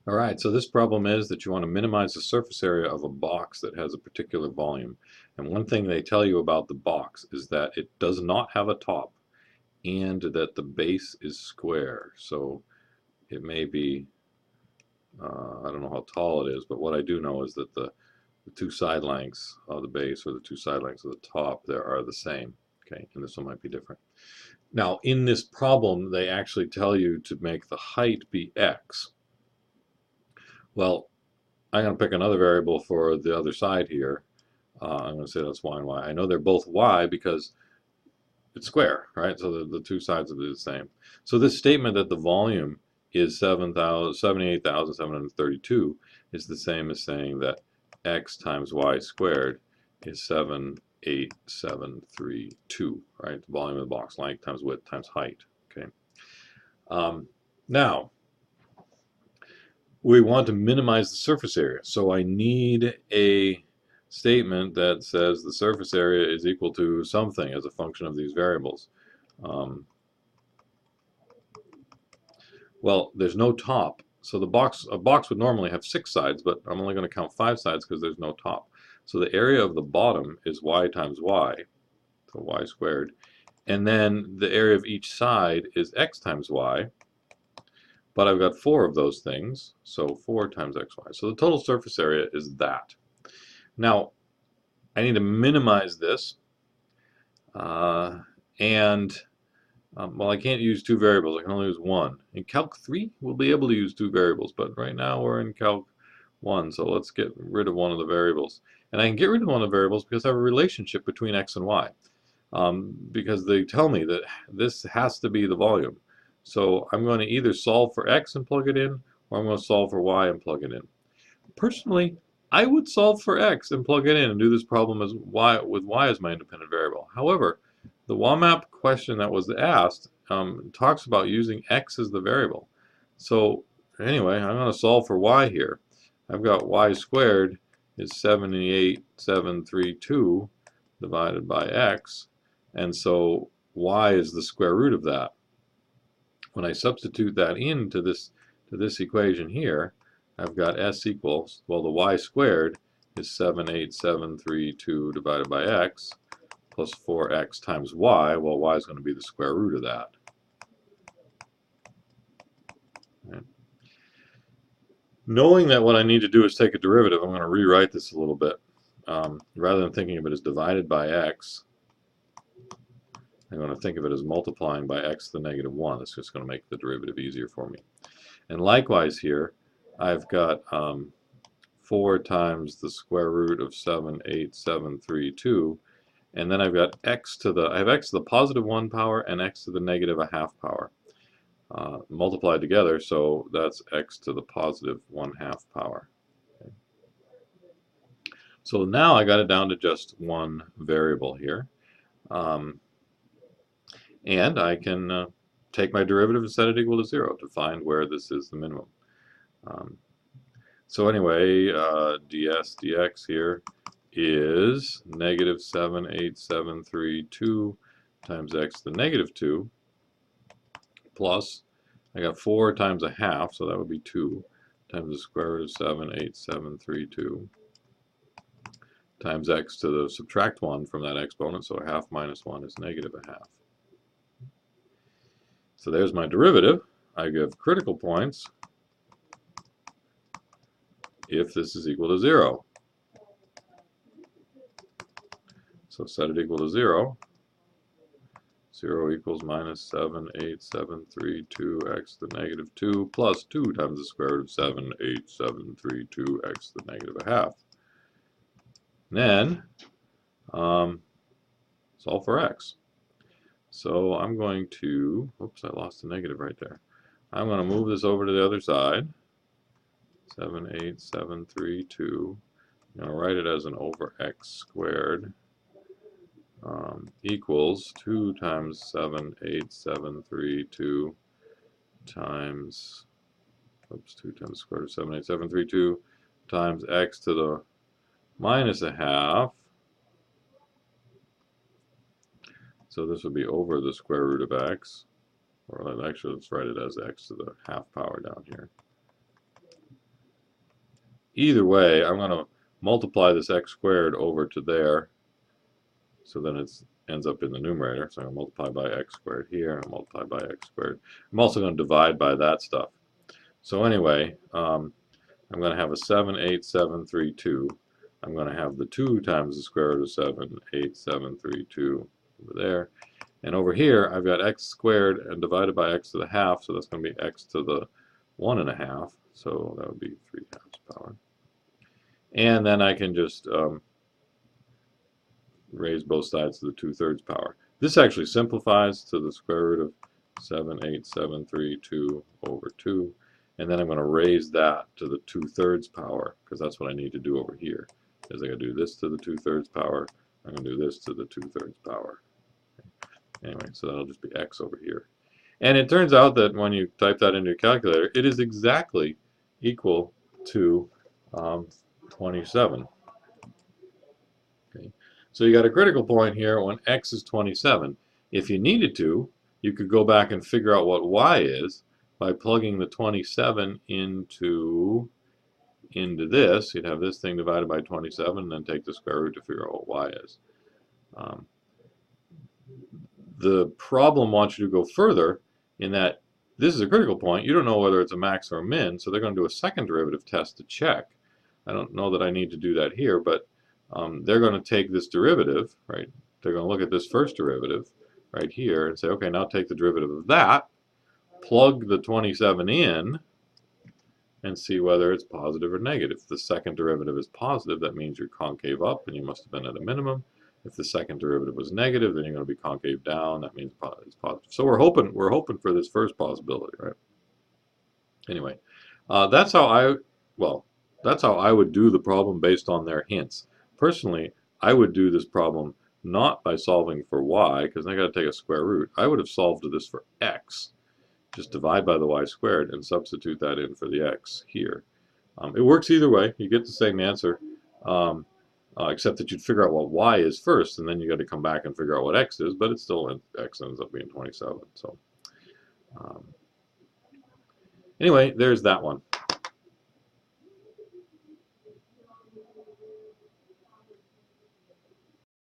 All right, so this problem is that you want to minimize the surface area of a box that has a particular volume. And one thing they tell you about the box is that it does not have a top and that the base is square. So it may be, I don't know how tall it is, but what I do know is that the two side lengths of the base or the two side lengths of the top there are the same. Okay, and this one might be different. Now, in this problem, they actually tell you to make the height be x. Well, I'm going to pick another variable for the other side here. I'm going to say that's y and y. I know they're both y because it's square, right? So the two sides of it are the same. So this statement that the volume is 78,732 is the same as saying that x times y squared is 78732, right? The volume of the box, length times width times height, okay? Now, we want to minimize the surface area. So I need a statement that says the surface area is equal to something as a function of these variables. Um, well, there's no top. So a box would normally have 6 sides, but I'm only going to count 5 sides because there's no top. So the area of the bottom is y times y, so y squared. And then the area of each side is x times y. But I've got 4 of those things, so 4 times xy. So the total surface area is that. Now, I need to minimize this, and well, I can't use two variables. I can only use one. In Calc 3, we'll be able to use two variables, but right now we're in Calc 1, so let's get rid of one of the variables. And I can get rid of one of the variables because I have a relationship between x and y, because they tell me that this has to be the volume. So I'm going to either solve for x and plug it in, or I'm going to solve for y and plug it in. Personally, I would solve for x and plug it in and do this problem as y with y as my independent variable. However, the WAMAP question that was asked talks about using x as the variable. So anyway, I'm going to solve for y here. I've got y squared is 78732 divided by x, and so y is the square root of that. When I substitute that into this equation here, I've got s equals, well, the y squared is 78732 divided by x plus 4x times y. Well, y is going to be the square root of that. Right. Knowing that what I need to do is take a derivative, I'm going to rewrite this a little bit. Rather than thinking of it as divided by x, I'm going to think of it as multiplying by x to the negative 1. That's just going to make the derivative easier for me. And likewise here, I've got 4 times the square root of 78732, and then I've got x to the, I have x to the positive 1 power and x to the negative 1/2 power multiplied together, so that's x to the positive 1/2 power. Okay. So now I got it down to just one variable here, and I can take my derivative and set it equal to 0 to find where this is the minimum. So anyway, ds dx here is negative 78732 times x to the negative 2 plus, I got 4 times 1/2, so that would be 2 times the square root of 78732 times x to the subtract 1 from that exponent, so 1/2 minus 1 is negative 1/2. So there's my derivative. I give critical points if this is equal to 0. So set it equal to 0. 0 equals minus 78732x to the negative 2 plus 2 times the square root of 78732x to the negative 1/2. Then solve for x. So I'm going to, oops, I lost a negative right there. I'm going to move this over to the other side. 78732. I'm going to write it as an over x squared equals 2 times 78732 times, oops, 2 times the square root of 78732 times x to the minus 1/2. So this would be over the square root of x, or actually let's write it as x to the 1/2 power down here. either way, I'm going to multiply this x squared over to there, so then it ends up in the numerator. So I'm going to multiply by x squared here, and multiply by x squared. I'm also going to divide by that stuff. So anyway, I'm going to have a 78732. I'm going to have the 2 times the square root of 78732 over there. And over here, I've got x squared and divided by x to the half, so that's going to be x to the 1.5. So that would be 3 times power. And then I can just raise both sides to the 2/3 power. This actually simplifies to the square root of 78732 over 2. And then I'm going to raise that to the 2/3 power, because that's what I need to do over here. Is I got to do this to the 2/3 power. I'm going to do this to the 2/3 power. Anyway, so that'll just be x over here. And it turns out that when you type that into your calculator, it is exactly equal to 27. Okay. So you got a critical point here when x is 27. If you needed to, you could go back and figure out what y is by plugging the 27 into this. You'd have this thing divided by 27, and then take the square root to figure out what y is. The problem wants you to go further in that this is a critical point. You don't know whether it's a max or a min, so they're going to do a second derivative test to check. I don't know that I need to do that here, but they're going to take this derivative, right? They're going to look at this first derivative right here and say, okay, now take the derivative of that, plug the 27 in, and see whether it's positive or negative. If the second derivative is positive, that means you're concave up and you must have been at a minimum. If the second derivative was negative, then you're going to be concave down. That means it's positive. So we're hoping for this first possibility, right? Anyway, that's how I would do the problem based on their hints. Personally, I would do this problem not by solving for y, because I got to take a square root. I would have solved this for x. Just divide by the y squared and substitute that in for the x here. It works either way. You get the same answer. Except that you'd figure out what y is first, and then you got to come back and figure out what x is, but it's still, x ends up being 27. So anyway, there's that one.